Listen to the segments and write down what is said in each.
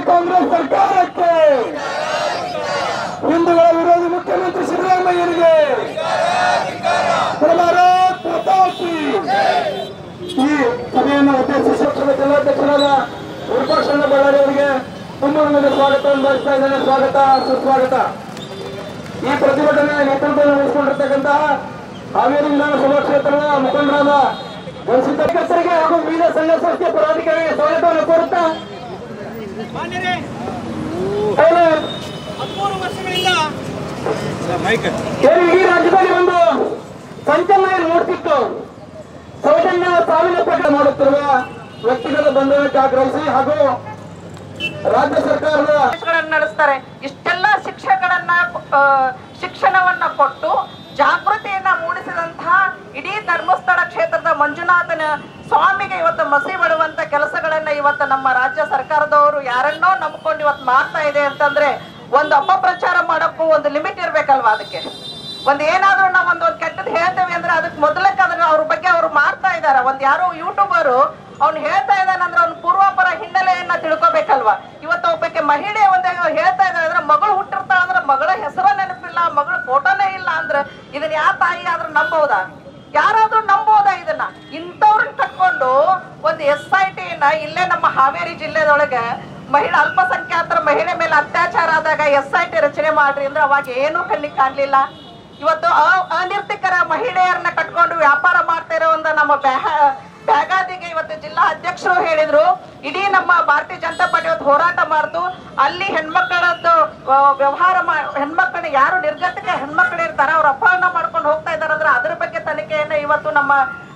ಕಾಂಗ್ರೆಸ್ ಸರ್ಕಾರಕ್ಕೆ, ಹಿಂದೂಗಳ ವಿರೋಧಿ ಮುಖ್ಯಮಂತ್ರಿ ಸಿದ್ದರಾಮಯ್ಯನಿಗೆ ಭಾರತ್ ಮಾತಾ ಕೀ. ಈ ಸಭೆಯನ್ನು ಉದ್ದೇಶಿಸಿ ಪಕ್ಷದ ಜಿಲ್ಲಾಧ್ಯಕ್ಷರಾದ ವಿರೂಪಾಕ್ಷಣ್ಣ ಬಳ್ಳಾರಿ ಅವರಿಗೆ ತುಂಬ ಸ್ವಾಗತವನ್ನು ಬಯಸ್ತಾ ಇದ್ದೇನೆ. ಸ್ವಾಗತ, ಸುಸ್ವಾಗತ. ಈ ಪ್ರತಿಭಟನೆ ನೇತೃತ್ವವನ್ನು ವಹಿಸಿಕೊಂಡಿರ್ತಕ್ಕಂತಹ ಹಾವೇರಿ ವಿಧಾನಸಭಾ ಕ್ಷೇತ್ರದ ಮುಖಂಡರಾದ ಗಣಸಿದ್ದರಿಗೆ ಹಾಗೂ ವಿವಿಧ ಸಂಘ ಸಂಸ್ಥೆಯ ಪದಾಧಿಕಾರಿಗೆ ಸ್ವಾಗತವನ್ನು ಕೋರುತ್ತಾ, 13 ವರ್ಷಗಳಿಂದ ಇಡೀ ರಾಜ್ಯದಲ್ಲಿ ಒಂದು ಸಂಚಲನ ಮೂಡಿಸಿತ್ತು. ಸೌಜನ್ಯ ಸಾವಿನ ಪ್ರಕರಣ ಮಾಡುತ್ತಿರುವ ವ್ಯಕ್ತಿಗತ ಬಂಧನಕ್ಕೆ ಆಗ್ರಹಿಸಿ ಹಾಗೂ ರಾಜ್ಯ ಸರ್ಕಾರದ ನಡೆಸ್ತಾರೆ. ಇಷ್ಟೆಲ್ಲ ಶಿಕ್ಷಣವನ್ನ ಕೊಟ್ಟು ಜಾಗೃತಿಯನ್ನ ಮೂಡಿಸಿದಂತಹ ಇಡೀ ಧರ್ಮಸ್ಥಳ ಕ್ಷೇತ್ರದ ಮಂಜುನಾಥನ ಸ್ವಾಮಿಗೆ ಇವತ್ತು ಮಸಿ ಬಿಡುವಂತ ಕೆಲಸಗಳನ್ನ ಇವತ್ತು ನಮ್ಮ ರಾಜ್ಯ ಸರ್ಕಾರದವರು ಯಾರನ್ನೋ ನಂಬ್ಕೊಂಡು ಇವತ್ತು ಮಾಡ್ತಾ ಇದೆ ಅಂತಂದ್ರೆ ಒಂದು ಅಪಪ್ರಚಾರ ಮಾಡಕ್ಕೂ ಒಂದು ಲಿಮಿಟ್ ಇರ್ಬೇಕಲ್ವಾ? ಅದಕ್ಕೆ ಒಂದ್ ಏನಾದ್ರೂ ನಾವು ಒಂದು ಕೆಟ್ಟದ್ ಹೇಳ್ತೇವೆ ಅಂದ್ರೆ ಅದಕ್ಕೆ ಮೊದಲಕ್ಕೆ ಅದನ್ನ ಅವ್ರ ಬಗ್ಗೆ ಅವ್ರು ಮಾಡ್ತಾ ಇದಾರೆ. ಒಂದ್ ಯಾರೋ ಯೂಟ್ಯೂಬರು ಅವ್ನು ಹೇಳ್ತಾ ಇದ್ದಾನಂದ್ರೆ ಅವ್ನ ಪೂರ್ವಾಪರ ಹಿನ್ನೆಲೆಯನ್ನ ತಿಳ್ಕೊಬೇಕಲ್ವಾ? ಇವತ್ತು ಒಬ್ಬಕ್ಕೆ ಮಹಿಳೆ ಒಂದ್ ಹೇಳ್ತಾ ಇದ್ದಾರೆ ಅಂದ್ರೆ ಮಗಳು ಹುಟ್ಟಿರ್ತಾಳ ಅಂದ್ರೆ ಮಗಳ ಹೆಸರ ನೆನಪಿಲ್ಲ, ಮಗಳ ಫೋಟೋನೇ ಇಲ್ಲ ಅಂದ್ರೆ ಇದನ್ನ ಯಾವ ತಾಯಿ ಆದ್ರೂ ನಂಬೋದಾ? ಯಾರಾದ್ರೂ ನಂಬೋದಾ? ಇದನ್ನ ಇಂಥವ್ರನ್ನ ಕಟ್ಕೊಂಡು ಒಂದು SIT ಇಲ್ಲೇ ನಮ್ಮ ಹಾವೇರಿ ಜಿಲ್ಲೆದೊಳಗೆ ಅಲ್ಪಸಂಖ್ಯಾತರ ಮಹಿಳೆ ಮೇಲೆ ಅತ್ಯಾಚಾರ ಆದಾಗ SIT ರಚನೆ ಮಾಡ್ರಿ ಅಂದ್ರೆ ಅವಾಗ ಏನೂ ಕಣ್ಣಿಗೆ ಕಾಣ್ಲಿಲ್ಲ. ಇವತ್ತು ಅನಿರ್ತಿಕರ ಮಹಿಳೆಯರನ್ನ ಕಟ್ಕೊಂಡು ವ್ಯಾಪಾರ ಮಾಡ್ತಾ ಇರೋ ಒಂದು ನಮ್ಮ ಬ್ಯಾಗಾದಿಗೆ ಇವತ್ತು ಜಿಲ್ಲಾ ಅಧ್ಯಕ್ಷರು ಹೇಳಿದ್ರು, ಇಡೀ ನಮ್ಮ ಭಾರತೀಯ ಜನತಾ ಪಾರ್ಟಿ ಇವತ್ತು ಹೋರಾಟ ಮಾಡ್ತು. ಅಲ್ಲಿ ಹೆಣ್ಮಕ್ಕಳದ್ದು ವ್ಯವಹಾರ ಹೆಣ್ಮಕ್ಳನ್ನ ಯಾರು ನಿರ್ಗತಿಕ ಹೆಣ್ಮಕ್ಳು ಇರ್ತಾರ ಅವ್ರ ಅಪಹರಣ ಮಾಡ್ಕೊಂಡು ಹೋಗ್ತಾ ಇದಾರೆ ಅಂದ್ರೆ ಅದ್ರ ಬಗ್ಗೆ ತನಿಖೆಯನ್ನ ಇವತ್ತು ನಮ್ಮ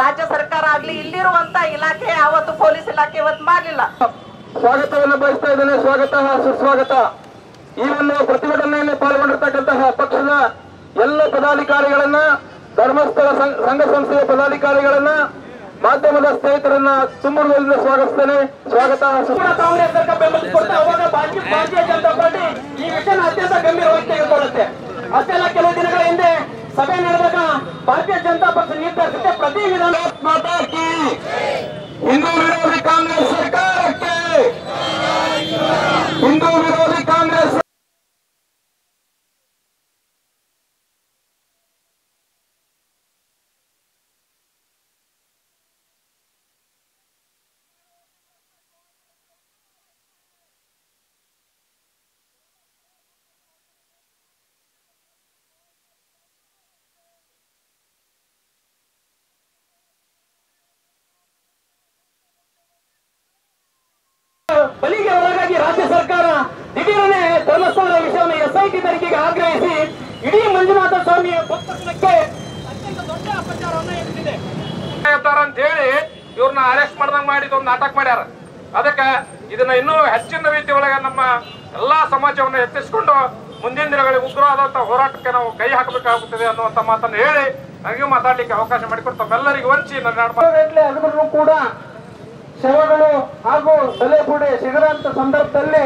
ರಾಜ್ಯ ಸರ್ಕಾರ ಆಗ್ಲಿ ಇಲ್ಲಿರುವಂತ ಇಲಾಖೆ ಯಾವತ್ತು ಪೊಲೀಸ್ ಇಲಾಖೆ ಇವತ್ತು ಮಾಡ್ಲಿಲ್ಲ. ಸ್ವಾಗತವನ್ನು ಬಯಸ್ತಾ ಇದ್ದೇನೆ. ಸ್ವಾಗತ, ಸುಸ್ವಾಗತ. ಈ ಒಂದು ಪ್ರತಿಭಟನೆಯಲ್ಲಿ ಪಾಲ್ಗೊಂಡಿರ್ತಕ್ಕಂತಹ ಪಕ್ಷದ ಎಲ್ಲ ಪದಾಧಿಕಾರಿಗಳನ್ನ, ಧರ್ಮಸ್ಥಳ ಸಂಘ ಸಂಸ್ಥೆಯ ಪದಾಧಿಕಾರಿಗಳನ್ನ, ಮಾಧ್ಯಮದ ಸ್ನೇಹಿತರನ್ನ ತುಂಬೂರಿನಿಂದ ಸ್ವಾಗತಿಸ್ತೇನೆ. ಸ್ವಾಗತ. ಕಾಂಗ್ರೆಸ್ ಸರ್ಕಾರ ಬೆಂಬಲ ಕೊಡ್ತಾ ಅವಾಗ ಭಾರತೀಯ ಜನತಾ ಪಾರ್ಟಿ ಈ ವಿಷಯನ ಅತ್ಯಂತ ಗಂಭೀರವಾಗಿ ತೆಗೆದುಕೊಳ್ಳುತ್ತೆ. ಅಷ್ಟೆಲ್ಲ ಕೆಲವು ದಿನಗಳ ಹಿಂದೆ ಸಭೆ ನಡೆದಾಗ ಭಾರತೀಯ ಜನತಾ ಪಕ್ಷ ನಿರ್ಧರಿಸುತ್ತೆ ಪ್ರತಿ ವಿಧಾನ ಮಾತಾ ಕೀ, ಹಿಂದೂ ವಿರೋಧಿ ಕಾಂಗ್ರೆಸ್ ಸರ್ಕಾರಕ್ಕೆ, ಹಿಂದೂ ವಿರೋಧಿ ಕಾಂಗ್ರೆಸ್ ಬಲಿಗೆ ಒಳಗಾಗಿ ರಾಜ್ಯ ಸರ್ಕಾರ ದಿಢೀರನೆ ಧರ್ಮಸ್ಥಳದ ವಿಷಯವನ್ನು SIT ತನಿಖೆಗೆ ಆಗ್ರಹಿಸಿ ಇಡೀ ಮಂಜುನಾಥ ಸ್ವಾಮಿಯ ಭಕ್ತಕ್ಕೆ ಅತ್ಯಂತ ದೊಡ್ಡ ಅಪಚಾರವನ್ನ ಎದುರಿಸಿದೆ ಅಂತ ಹೇಳಿ ಇವ್ರನ್ನ ಅರೆಸ್ಟ್ ಮಾಡ್ದಂಗ್ ಮಾಡಿ ಒಂದು ನಾಟಕ ಮಾಡ್ಯಾರ. ಅದಕ್ಕೆ ಇದನ್ನ ಇನ್ನೂ ಹೆಚ್ಚಿನ ರೀತಿ ಒಳಗೆ ನಮ್ಮ ಎಲ್ಲಾ ಸಮಾಜವನ್ನು ಎತ್ತಿಸಿಕೊಂಡು ಮುಂದಿನ ದಿನಗಳಿಗೆ ಉಗ್ರವಾದಂತಹ ಹೋರಾಟಕ್ಕೆ ನಾವು ಕೈ ಹಾಕಬೇಕಾಗುತ್ತದೆ ಅನ್ನುವಂತ ಮಾತನ್ನು ಹೇಳಿ ನನಗೂ ಮಾತಾಡ್ಲಿಕ್ಕೆ ಅವಕಾಶ ಮಾಡಿಕೊಟ್ಟು ತಮ್ಮೆಲ್ಲರಿಗೂ ವಂಚಿ ಅದನ್ನು ಕೂಡ ಶವಗಳು ಹಾಗೂ ತಲೆಬುಡೆ ಸಿಗದಂತ ಸಂದರ್ಭದಲ್ಲಿ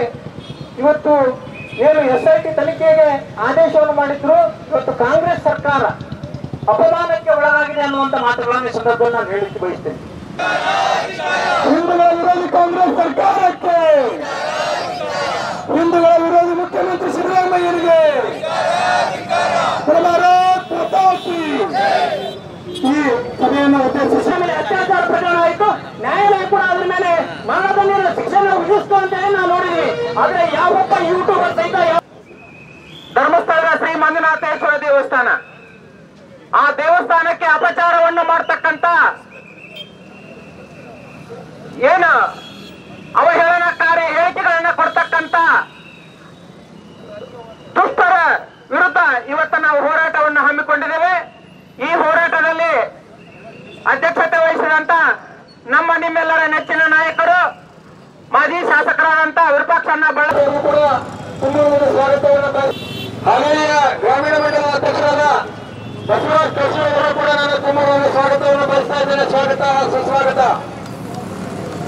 ಇವತ್ತು ಏನು SIT ತನಿಖೆಗೆ ಆದೇಶವನ್ನು ಮಾಡಿದ್ರು. ಇವತ್ತು ಕಾಂಗ್ರೆಸ್ ಸರ್ಕಾರ ಅಪಮಾನಕ್ಕೆ ಒಳಗಾಗಿದೆ ಅನ್ನುವಂತ ಮಾತುಗಳನ್ನು ಈ ಸಂದರ್ಭದಲ್ಲಿ ನಾನು ಹೇಳಿಕ್ಕೆ ಬಯಸ್ತೇನೆ. ಹಿಂದೂಗಳ ವಿರೋಧಿ ಕಾಂಗ್ರೆಸ್ ಸರ್ಕಾರಕ್ಕೆ, ಹಿಂದೂಗಳ ವಿರೋಧಿ ಮುಖ್ಯಮಂತ್ರಿ ಸಿದ್ದರಾಮಯ್ಯನಿಗೆ ಭಾರತ್ ಮಾತಾ ಕೀ. ಈ ಸಭೆಯನ್ನು ಉದ್ದೇಶಿಸಿ ಅತ್ಯಾಚಾರ ಪ್ರಕರಣ ಆಯಿತು. ನ್ಯಾಯಾಲಯ ಕೂಡ ಅದ್ರ ಮೇಲೆ ಮರಣದಂಡನೆ ಶಿಕ್ಷೆಯನ್ನು ವಿಧಿಸ್ತು ಅಂತ ಹೇಳಿ ನಾವು ನೋಡಿದ್ವಿ. ಆದ್ರೆ ಯಾವೊಬ್ಬ ಯೂಟ್ಯೂಬರ್ ಸಹಿತ ಧರ್ಮಸ್ಥಳದ ಶ್ರೀ ಮಂಜುನಾಥೇಶ್ವರ ದೇವಸ್ಥಾನ, ಆ ದೇವಸ್ಥಾನಕ್ಕೆ ಅಪಚಾರವನ್ನು ಮಾಡ್ತಕ್ಕಂತ ಏನು ಅವಹೇಳನಕಾರಿ ಹೇಳಿಕೆಗಳನ್ನ ಕೊಡ್ತಕ್ಕಂತ ದುಷ್ಟರ ವಿರುದ್ಧ ಇವತ್ತು ನಾವು ಹೋರಾಟವನ್ನು ಹಮ್ಮಿಕೊಂಡಿದ್ದೇವೆ. ಈ ಹೋರಾಟದಲ್ಲಿ ಅಧ್ಯಕ್ಷತೆ ವಹಿಸಿದಂತ ನಮ್ಮ ನಿಮ್ಮೆಲ್ಲರ ನೆಚ್ಚಿನ ನಾಯಕರು ಮಾಜಿ ಶಾಸಕರಾದಂತ ವಿರೂಪಾಕ್ಷಣ್ಣ ಬಳ್ಳಾರಿ ಕೂಡ ತುಂಬಾ ಸ್ವಾಗತವನ್ನು. ಹಾವೇರಿಯ ಗ್ರಾಮೀಣ ಮಂಡಲ ಅಧ್ಯಕ್ಷರಾದ ಬಸವರಾಜ್ ಕೃಷಿ ಅವರು ಕೂಡ ನಾನು ತುಂಬಾ ಸ್ವಾಗತವನ್ನು ಬಯಸ್ತಾ ಇದ್ದೇನೆ. ಸ್ವಾಗತ, ಸುಸ್ವಾಗತ.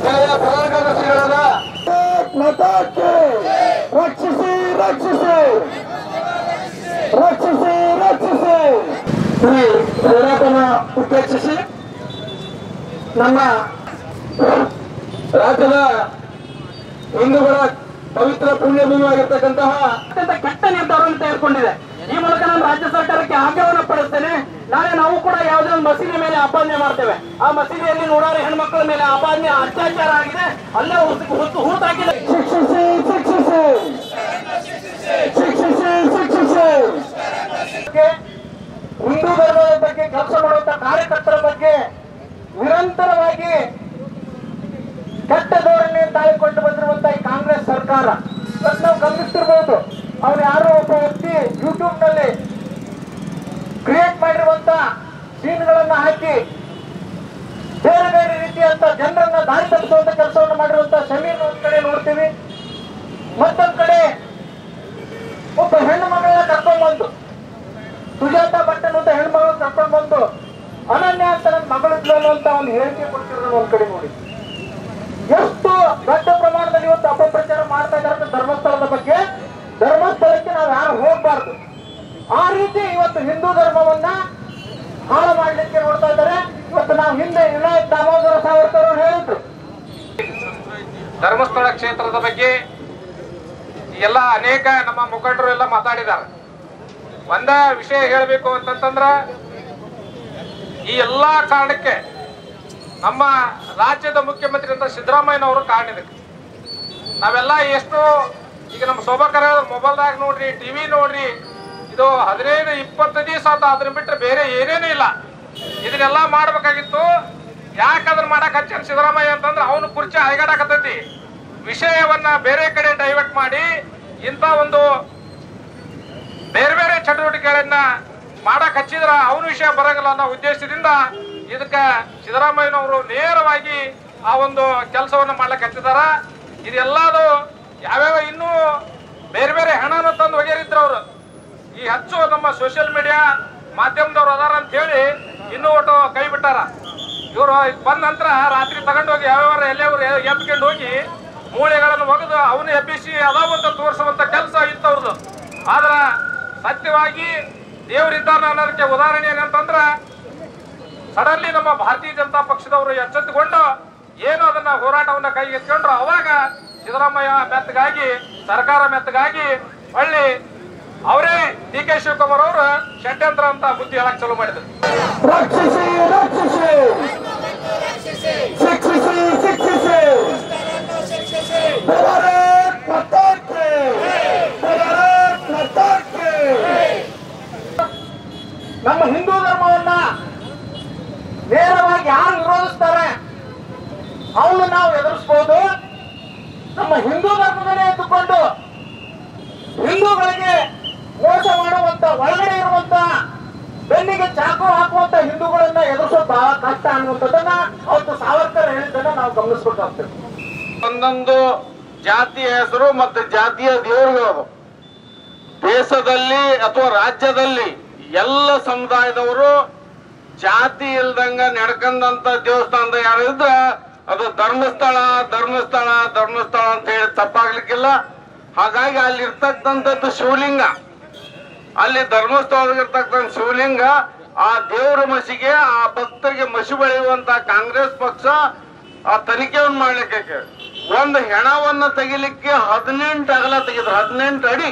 ಜಿಲ್ಲೆಯ ಪ್ರಧಾನ ಕಾರ್ಯದರ್ಶಿಗಳಾದ ಮಾತಾಕ್ಕೆ ರಕ್ಷಿಸಿ ರಕ್ಷಿಸಿ ರಕ್ಷಿಸಿ ರಕ್ಷಿಸಿ ಈ ಹೋರಾಟನ ಉದ್ದೇಶಿಸಿ ನಮ್ಮ ರಾಜ್ಯದ ಹಿಂದೂಗಳ ಪವಿತ್ರ ಪುಣ್ಯಭೂಮಿಯಾಗಿರ್ತಕ್ಕಂತಹ ಅತ್ಯಂತ ಕೆಟ್ಟ ನಿರ್ಧಾರವನ್ನು ತೆಗೆದುಕೊಂಡಿದೆ. ಈ ಮೂಲಕ ನಾನು ರಾಜ್ಯ ಸರ್ಕಾರಕ್ಕೆ ಆಗ್ರಹವನ್ನು ಪಡಿಸ್ತೇನೆ. ನಾಳೆ ನಾವು ಕೂಡ ಯಾವುದೇ ಒಂದು ಮಸೀದಿ ಮೇಲೆ ಆಪಾದನೆ ಮಾಡ್ತೇವೆ. ಆ ಮಸೀದಿಯಲ್ಲಿ ನೂರಾರು ಹೆಣ್ಮಕ್ಳ ಮೇಲೆ ಆಪಾದನೆ ಅತ್ಯಾಚಾರ ಆಗಿದೆ, ಅಲ್ಲೇ ಹೂತಾಗಿದೆ. ಹಿಂದೂ ಧರ್ಮದ ಬಗ್ಗೆ ಕೆಲಸ ಮಾಡುವಂತ ಕಾರ್ಯಕರ್ತರ ಬಗ್ಗೆ ನಿರಂತರವಾಗಿ ಕೆಟ್ಟ ಧೋರಣೆ ತಾಳಿಕೊಂಡು ಬಂದಿರುವಂತಹ ಈ ಕಾಂಗ್ರೆಸ್ ಸರ್ಕಾರ ಇವತ್ತು ನಾವು ಗಮನಿಸ್ತಿರ್ಬೋದು. ಅವ್ರು ಯಾರೋ ಒಬ್ಬ ವ್ಯಕ್ತಿ ಯೂಟ್ಯೂಬ್ ನಲ್ಲಿ ಕ್ರಿಯೇಟ್ ಮಾಡಿರುವಂತ ಸೀನ್ಗಳನ್ನ ಹಾಕಿ ಬೇರೆ ಬೇರೆ ರೀತಿಯಂತ ಜನರನ್ನ ದಾರಿ ತಪ್ಪಿಸುವಂತ ಕೆಲಸವನ್ನು ಮಾಡಿರುವಂತ ಶಮೀನ್ ಒಂದ್ ಕಡೆ ನೋಡ್ತೀವಿ, ಮತ್ತೊಂದ್ ಕಡೆ ಒಬ್ಬ ಹೆಣ್ಣು ಮಗಳನ್ನ ಕರ್ಕೊಂಡ್ ಬಂದು ಸುಜಾತಾ ಭಟ್ಟನ್ ಅಂತ ಹೆಣ್ಮಗಳನ್ನ ಕರ್ಕೊಂಡ್ ಬಂದು ಅನನ್ಯ ಅಂತ ನನ್ನ ಮಗಳಿದ್ಲು ಅನ್ನುವಂತ ಒಂದು ಹೇಳಿಕೆ ಕೊಡ್ತಿರೋದು ಒಂದ್ ಕಡೆ ನೋಡಿ. ಎಷ್ಟು ದೊಡ್ಡ ಪ್ರಮಾಣದಲ್ಲಿ ಇವತ್ತು ಅಪಪ್ರಚಾರ ಮಾಡ್ತಾ ಇದ್ದಾರೆ ಧರ್ಮಸ್ಥಳದ ಬಗ್ಗೆ. ಧರ್ಮಸ್ಥಳಕ್ಕೆ ನಾವು ಯಾರು ಹೋಗ್ಬಾರ್ದು, ಆ ರೀತಿ ಇವತ್ತು ಹಿಂದೂ ಧರ್ಮವನ್ನ ಹಾಳು ಮಾಡ್ಲಿಕ್ಕೆ ನೋಡ್ತಾ ಇದ್ದಾರೆ. ಇವತ್ತು ನಾವು ಹಿಂದೆ ವಿನಾಯಕ್ ದಾಮೋದರ ಸಾವರ್ಕರ್ ಅವರು ಹೇಳಿದ್ರು ಧರ್ಮಸ್ಥಳ ಕ್ಷೇತ್ರದ ಬಗ್ಗೆ ಎಲ್ಲ ಅನೇಕ ನಮ್ಮ ಮುಖಂಡರು ಎಲ್ಲ ಮಾತಾಡಿದ್ದಾರೆ. ಒಂದ ವಿಷಯ ಹೇಳಬೇಕು ಅಂತಂದ್ರ ಈ ಎಲ್ಲಾ ಕಾರಣಕ್ಕೆ ನಮ್ಮ ರಾಜ್ಯದ ಮುಖ್ಯಮಂತ್ರಿ ಅಂತ ಸಿದ್ದರಾಮಯ್ಯನವರು ಕಾರಣ ಇದಕ್ಕೆ. ನಾವೆಲ್ಲ ಎಷ್ಟು ಈಗ ನಮ್ಮ ಶೋಭಾಕರ ಮೊಬೈಲ್ದಾಗ ನೋಡ್ರಿ, ಟಿವಿ ನೋಡ್ರಿ, ಇದು 15-20 ದಿವಸ ಅಂತ ಅದನ್ನ ಬಿಟ್ಟರೆ ಬೇರೆ ಏನೇನೂ ಇಲ್ಲ. ಇದನ್ನೆಲ್ಲ ಮಾಡ್ಬೇಕಾಗಿತ್ತು. ಯಾಕೆ ಅದನ್ನ ಮಾಡಕ್ ಹಚ್ಚ ಸಿದ್ದರಾಮಯ್ಯ ಅಂತಂದ್ರೆ ಅವನು ಕುರ್ಚಿ ಅಯ್ಗಾಡಕತ್ತೈತಿ. ವಿಷಯವನ್ನ ಬೇರೆ ಕಡೆ ಡೈವರ್ಟ್ ಮಾಡಿ ಇಂಥ ಒಂದು ಬೇರೆ ಬೇರೆ ಚಟುವಟಿಕೆಗಳನ್ನ ಮಾಡಕ್ ಹಚ್ಚಿದ್ರ ಅವನ ವಿಷಯ ಬರಂಗಿಲ್ಲ ಅನ್ನೋ ಉದ್ದೇಶದಿಂದ ಇದಕ್ಕೆ ಸಿದ್ದರಾಮಯ್ಯನವರು ನೇರವಾಗಿ ಆ ಒಂದು ಕೆಲಸವನ್ನ ಮಾಡ್ಲಿಕ್ಕೆ ಹಚ್ಚಿದಾರ. ಇದೆಲ್ಲದು ಯಾವ್ಯಾವ ಇನ್ನೂ ಬೇರೆ ಬೇರೆ ಹಣನ ತಂದು ಒಗೆಯರಿದ್ರು ಅವರು. ಈ ಹೆಚ್ಚು ನಮ್ಮ ಸೋಷಿಯಲ್ ಮೀಡಿಯಾ ಮಾಧ್ಯಮದವ್ರು ಅದಾರ ಅಂತ ಹೇಳಿ ಇನ್ನೂ ಒಟ್ಟು ಕೈ ಬಿಟ್ಟಾರ. ಇವರು ಬಂದ ನಂತರ ರಾತ್ರಿ ತಗೊಂಡೋಗಿ ಯಾವ್ಯಾವ ಎಲ್ಲೆವ್ರು ಎಬ್ಕೊಂಡು ಹೋಗಿ ಮೂಳೆಗಳನ್ನು ಒಗೆದು ಅವನು ಎಬ್ಬಿಸಿ ಅದಾವಂತ ತೋರಿಸುವಂತ ಕೆಲಸ ಇತ್ತವ್ರದ್ದು. ಆದ್ರ ಸತ್ಯವಾಗಿ ದೇವರಿದ್ದಾನ ಅನ್ನೋದಕ್ಕೆ ಉದಾಹರಣೆ ಏನಂತಂದ್ರ ಸಡನ್ಲಿ ನಮ್ಮ ಭಾರತೀಯ ಜನತಾ ಪಕ್ಷದವರು ಎಚ್ಚೆತ್ತುಕೊಂಡು ಏನು ಅದನ್ನ ಹೋರಾಟವನ್ನ ಕೈಗೆತ್ಕೊಂಡ್ರು. ಅವಾಗ ಸಿದ್ದರಾಮಯ್ಯ ಮೆತ್ತಗಾಗಿ, ಸರ್ಕಾರ ಮೆತ್ತಗಾಗಿ ಹೊಳ್ಳಿ ಅವರೇ ಡಿ.ಕೆ. ಶಿವಕುಮಾರ್ ಅವರು ಷಡ್ಯಂತ್ರ ಅಂತ ಬುದ್ಧಿ ಹೇಳಕ್ ಚಾಲೂ ಮಾಡಿದ್ರು. ನಮ್ಮ ಹಿಂದೂ ಧರ್ಮವನ್ನ ನೇರವಾಗಿ ಯಾರು ವಿರೋಧಿಸ್ತಾರೆ ಅವನು ನಾವು ಎದುರಿಸಬಹುದು. ನಮ್ಮ ಹಿಂದೂ ಧರ್ಮದಲ್ಲೇ ಎದ್ದುಕೊಂಡು ಹಿಂದೂಗಳಿಗೆ ಮೋಸ ಮಾಡುವಂತ, ಒಳಗಡೆ ಇರುವಂತ ಬೆನ್ನಿಗೆ ಚಾಕು ಹಾಕುವಂತ ಹಿಂದೂಗಳನ್ನ ಎದುರಿಸೋದು ಬಹಳ ಕಷ್ಟ ಅನ್ನುವಂಥದ್ದನ್ನ ಅವತ್ತು ಸಾವರ್ಕರ್ ಹೇಳಿದ್ದನ್ನ ನಾವು ಗಮನಿಸಬೇಕಾಗ್ತದೆ. ಒಂದೊಂದು ಜಾತಿಯ ಹೆಸರು ಮತ್ತು ಜಾತಿಯ ದೇವರುಗಳು ದೇಶದಲ್ಲಿ ಅಥವಾ ರಾಜ್ಯದಲ್ಲಿ ಎಲ್ಲ ಸಮುದಾಯದವರು ಜಾತಿ ಇಲ್ದಂಗ ನಡ್ಕೊಂಡಂತ ದೇವಸ್ಥಾನದ ಯಾರಿದ್ರ ಅದು ಧರ್ಮಸ್ಥಳ ಧರ್ಮಸ್ಥಳ ಧರ್ಮಸ್ಥಳ ಅಂತ ಹೇಳಿ ತಪ್ಪಾಗ್ಲಿಕ್ಕಿಲ್ಲ. ಹಾಗಾಗಿ ಅಲ್ಲಿ ಇರ್ತಕ್ಕಂಥದ್ದು ಶಿವಲಿಂಗ, ಅಲ್ಲಿ ಧರ್ಮಸ್ಥಳದಲ್ಲಿರ್ತಕ್ಕಂಥ ಶಿವಲಿಂಗ, ಆ ದೇವರ ಮಸಿಗೆ ಆ ಭಕ್ತರಿಗೆ ಮಸಿ ಬೆಳೆಯುವಂತ ಕಾಂಗ್ರೆಸ್ ಪಕ್ಷ ಆ ತನಿಖೆಯನ್ನು ಮಾಡ್ಲಿಕ್ಕೆ ಒಂದು ಹೆಣವನ್ನ ತೆಗಿಲಿಕ್ಕೆ 18 ಅಗಲ ತೆಗೆದ್ರು, 18 ಅಡಿ.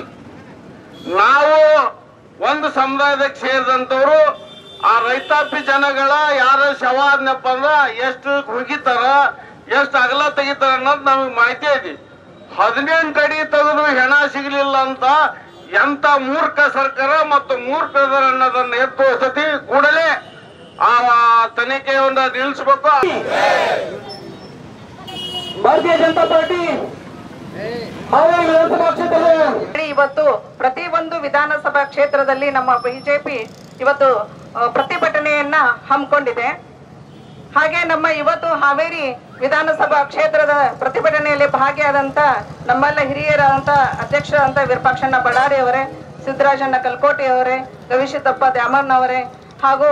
ನಾವು ಒಂದು ಸಮುದಾಯದಕ್ಕೆ ಸೇರಿದಂತವ್ರು ಆ ರೈತಾಪಿ ಜನಗಳ ಯಾರ ಶವ ಆದ್ನಪ್ಪ ಅಂದ್ರ ಎಷ್ಟು ಹುಗಿತಾರ, ಎಷ್ಟು ಅಗಲ ತೆಗಿತಾರ ಅನ್ನೋದು ನಮಗೆ ಮಾಹಿತಿ ಐತಿ. 18 ಅಡಿ ತೆಗೆದು ಹೆಣ ಸಿಗ್ಲಿಲ್ಲ ಅಂತ ಎಂತ ಮೂರ್ಖ ಸರ್ಕಾರ ಮತ್ತು ಮೂರ್ಖದರ ಅನ್ನೋದನ್ನ ಎತ್ತು ಸತಿ ಕೂಡಲೇ ಆ ತನಿಖೆಯನ್ನ ನಿಲ್ಲಿಸಬೇಕು. ಭಾರತೀಯ ಜನತಾ ಪಾರ್ಟಿ ಹಾವೇರಿ ವಿಧಾನಸಭಾ ಕ್ಷೇತ್ರದ ಇವತ್ತು ಪ್ರತಿಯೊಂದು ವಿಧಾನಸಭಾ ಕ್ಷೇತ್ರದಲ್ಲಿ ನಮ್ಮ ಬಿಜೆಪಿ ಇವತ್ತು ಪ್ರತಿಭಟನೆಯನ್ನ ಹಮ್ಮಿಕೊಂಡಿದೆ. ಹಾಗೆ ನಮ್ಮ ಇವತ್ತು ಹಾವೇರಿ ವಿಧಾನಸಭಾ ಕ್ಷೇತ್ರದ ಪ್ರತಿಭಟನೆಯಲ್ಲಿ ಭಾಗಿಯಾದಂತ ನಮ್ಮೆಲ್ಲ ಹಿರಿಯರಾದಂತ ಅಧ್ಯಕ್ಷರಾದಂತ ವಿರೂಪಾಕ್ಷಣ್ಣ ಬಳ್ಳಾರಿ ಅವರೇ, ಸಿದ್ದರಾಜಣ್ಣ ಕಲ್ಕೋಟಿ ಅವರೇ, ಗವಿಸಿದ್ದಪ್ಪ ದ್ಯಾಮಣ್ಣ ಅವರೇ, ಹಾಗೂ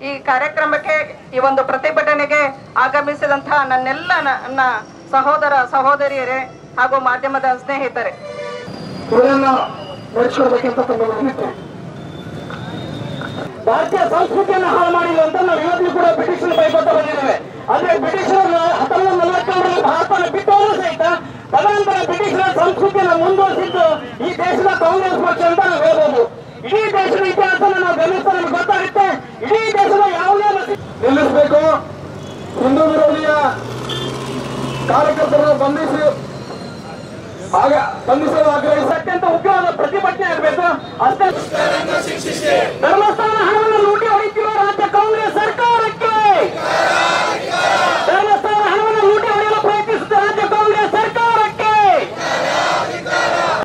ಈ ಕಾರ್ಯಕ್ರಮಕ್ಕೆ ಈ ಒಂದು ಪ್ರತಿಭಟನೆಗೆ ಆಗಮಿಸಿದಂತಹ ನನ್ನೆಲ್ಲ ನನ್ನ ಸಹೋದರ ಸಹೋದರಿಯರೇ ಹಾಗೂ ಮಾಧ್ಯಮದ ಸ್ನೇಹಿತರೆ, ಇವರನ್ನ ನಡೆಸ್ಕೊಡ್ಬೇಕಂತ ಭಾರತೀಯ ಸಂಸ್ಕೃತಿಯನ್ನು ಹಾಳು ಮಾಡಿಲ್ಲ ಅಂತ ನಾವು ಇವತ್ತು ಕೂಡ ಬ್ರಿಟಿಷರು ಬೈಕೊತಾ ಬಂದಿದ್ದೇವೆ. ಆದ್ರೆ ಬ್ರಿಟಿಷರು 1942 ಭಾರತವನ್ನು ಬಿಟ್ಟವರು ಸಹಿತ ತದನಂತರ ಬ್ರಿಟಿಷರ ಸಂಸ್ಕೃತಿಯನ್ನು ಮುಂದುವರಿಸಿದ್ದು ಈ ದೇಶದ ಕಾಂಗ್ರೆಸ್ ಪಕ್ಷ ಅಂತ ನಾವು ಹೇಳ್ಬೋದು. ಇಡೀ ದೇಶದ ಇತಿಹಾಸನ ನಾವು ಗಮನಿಸಿದ್ರೆ ನಮ್ಗೆ ಗೊತ್ತಾಗುತ್ತೆ. ಇಡೀ ದೇಶದ ಯಾವುದೇ ನಿಲ್ಲಿಸಬೇಕು. ಹಿಂದೂ ವಿರೋಧಿಯ ಕಾರ್ಯಕರ್ತರನ್ನು ಬಂಧಿಸಲು ಆಗ್ರಹಿಸಿ ಅತ್ಯಂತ ಉಗ್ರವಾದ ಪ್ರತಿಭಟನೆ ಆಗಬೇಕು. ಅಷ್ಟೇ ಧರ್ಮಸ್ಥಳ ಹಣವನ್ನು ಲೂಟಿ ಹೊಡಿತಿರುವ ರಾಜ್ಯ ಕಾಂಗ್ರೆಸ್